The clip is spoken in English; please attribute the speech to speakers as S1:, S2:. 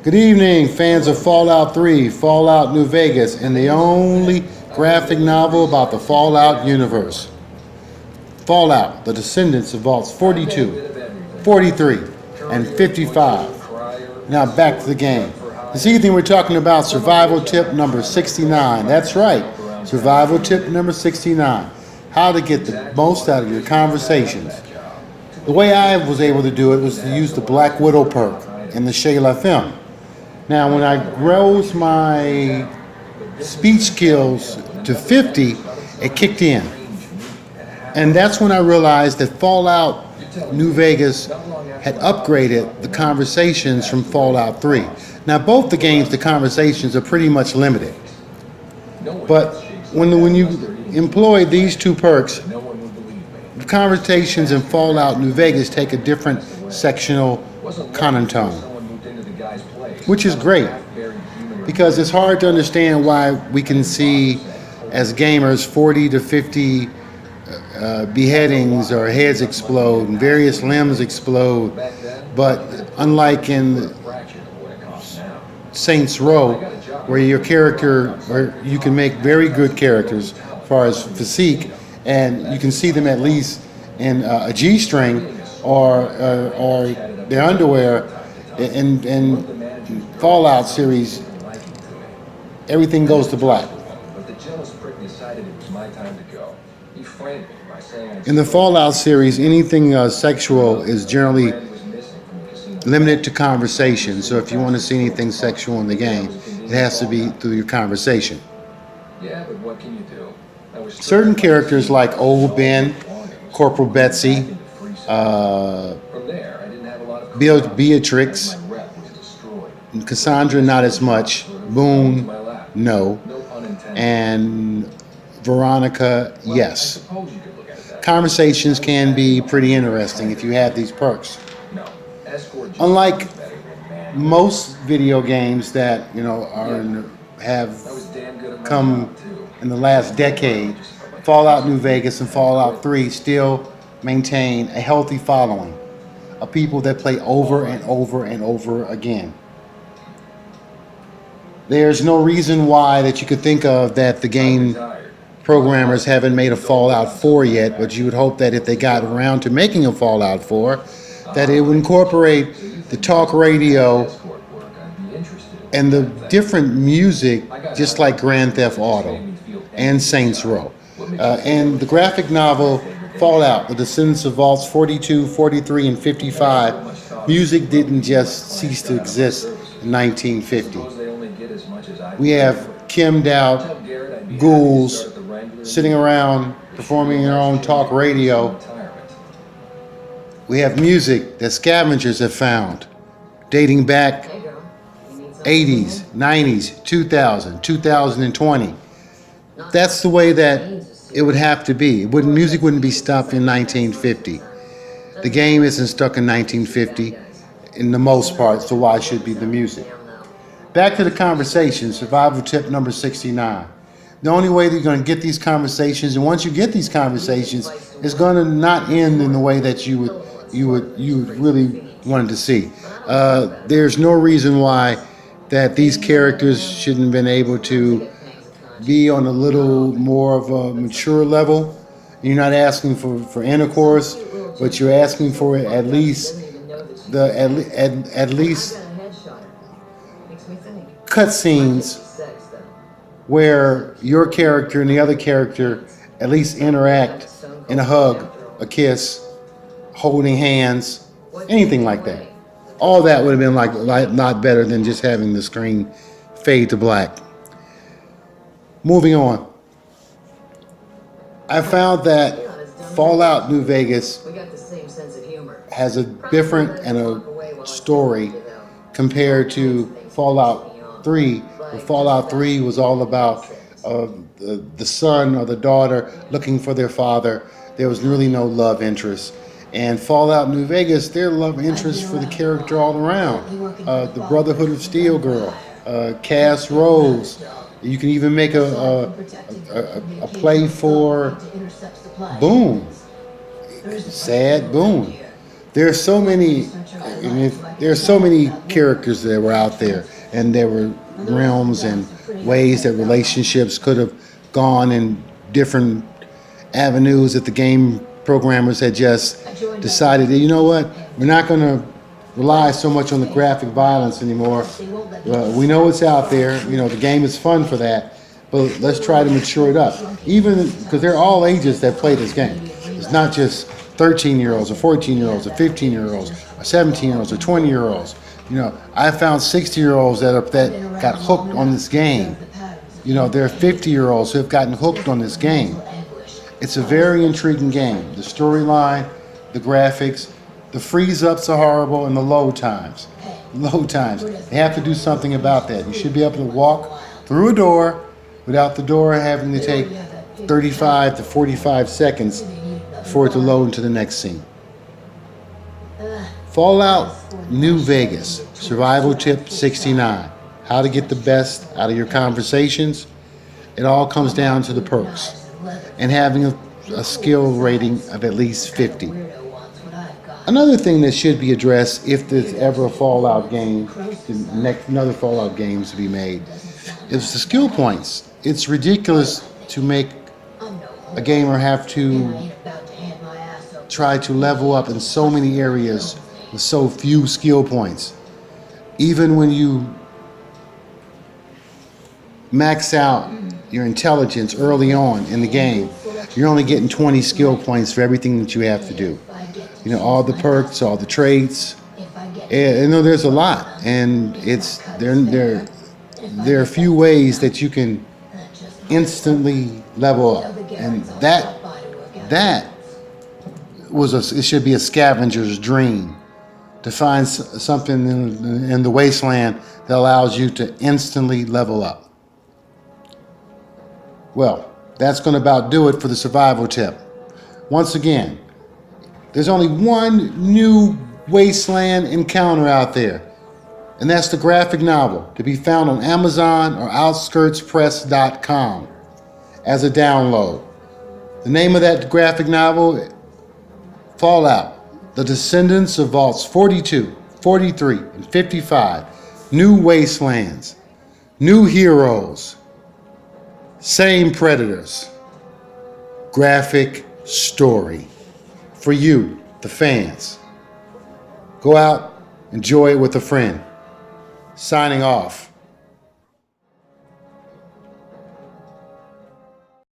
S1: Good evening, fans of Fallout 3, Fallout New Vegas, and the only graphic novel about the Fallout universe. Fallout, The Descendants of Vaults 42, 43, and 55. Now back to the game. This evening we're talking about survival tip number 69. That's right, survival tip number 69. How to get the most out of your conversations. The way I was able to do it was to use the Black Widow perk in the Shayla film. Now, when I rose my speech skills to 50, it kicked in. And that's when I realized that Fallout New Vegas had upgraded the conversations from Fallout 3. Now, both the games, the conversations are pretty much limited. But when you employ these two perks, the conversations in Fallout New Vegas take a different sectional connotation, which is great because it's hard to understand why we can see as gamers 40 to 50 beheadings or heads explode and various limbs explode, but unlike in Saints Row, where your character, or you can make very good characters as far as physique, and you can see them at least in a G-string or their underwear. In Fallout series, everything goes to black. In the Fallout series, anything sexual is generally limited to conversation. So if you want to see anything sexual in the game, it has to be through your conversation. Certain characters like Old Ben, Corporal Betsy, Beatrix, and Cassandra not as much, Boone no, and Veronica yes. Conversations can be pretty interesting if you have these perks. Unlike most video games that have come in the last decade, Fallout New Vegas and Fallout 3 still maintain a healthy following of people that play over and over and over again. There's no reason why that you could think of that the game programmers haven't made a Fallout 4 yet, but you would hope that if they got around to making a Fallout 4, that it would incorporate the talk radio and the different music, just like Grand Theft Auto and Saints Row. And the graphic novel Fallout, The Descendants of Vaults 42, 43, and 55, music didn't just cease to exist in 1950. We have Kim Dowd ghouls sitting around performing their own talk radio. We have music that scavengers have found, dating back 80s, 90s, 2000, 2020. That's the way that it would have to be. Music wouldn't be stuck in 1950. The game isn't stuck in 1950 in the most part, so why should be the music? Back to the conversation, survival tip number 69. The only way that you're going to get these conversations, and once you get these conversations, it's going to not end in the way that you would really wanted to see. There's no reason why that these characters shouldn't have been able to be on a little more of a mature level. You're not asking for intercourse, but you're asking for at least cutscenes where your character and the other character at least interact in a hug, a kiss, holding hands, anything like that. All that would have been like a lot better than just having the screen fade to black. Moving on. I found that Fallout New Vegas has a different and a story compared to Fallout 3. Where Fallout 3 was all about the son or the daughter looking for their father. There was really no love interest. And Fallout New Vegas, their love interest for the character all around. The Brotherhood of Steel girl, Cass Rose. You can even make a play for Boone. Sad Boone. There are so many, there are so many characters that were out there, and there were realms and ways that relationships could have gone in different avenues that the game programmers had just decided that, you know what, we're not going to rely so much on the graphic violence anymore. We know it's out there. You know, the game is fun for that, but let's try to mature it up. Even because they're all ages that play this game. It's not just 13-year-olds or 14-year-olds or 15-year-olds or 17-year-olds or 20-year-olds. You know, I found 60-year-olds that got hooked on this game. You know, there are 50-year-olds who have gotten hooked on this game. It's a very intriguing game. The storyline, the graphics, the freeze-ups are horrible, and the load times. Load times. They have to do something about that. You should be able to walk through a door without the door having to take 35 to 45 seconds for it to load into the next scene. Fallout New Vegas, Survival Tip 69. How to get the best out of your conversations. It all comes down to the perks. And having a skill rating of at least 50. Another thing that should be addressed if there's ever a Fallout game, another Fallout game to be made, is the skill points. It's ridiculous to make a gamer have to try to level up in so many areas with so few skill points. Even when you max out your intelligence early on in the game, you're only getting 20 skill points for everything that you have to do. You know, all the perks, all the traits. And, you know, there's a lot, and it's there are a few ways that you can instantly level up, and that it should be a scavenger's dream to find something in the wasteland that allows you to instantly level up. Well, that's going to about do it for the survival tip. Once again, there's only one new wasteland encounter out there, and that's the graphic novel, to be found on Amazon or OutskirtsPress.com as a download. The name of that graphic novel, Fallout, The Descendants of Vaults 42, 43, and 55. New wastelands, new heroes, same predators. Graphic story for you, the fans. Go out, enjoy it with a friend. Signing off.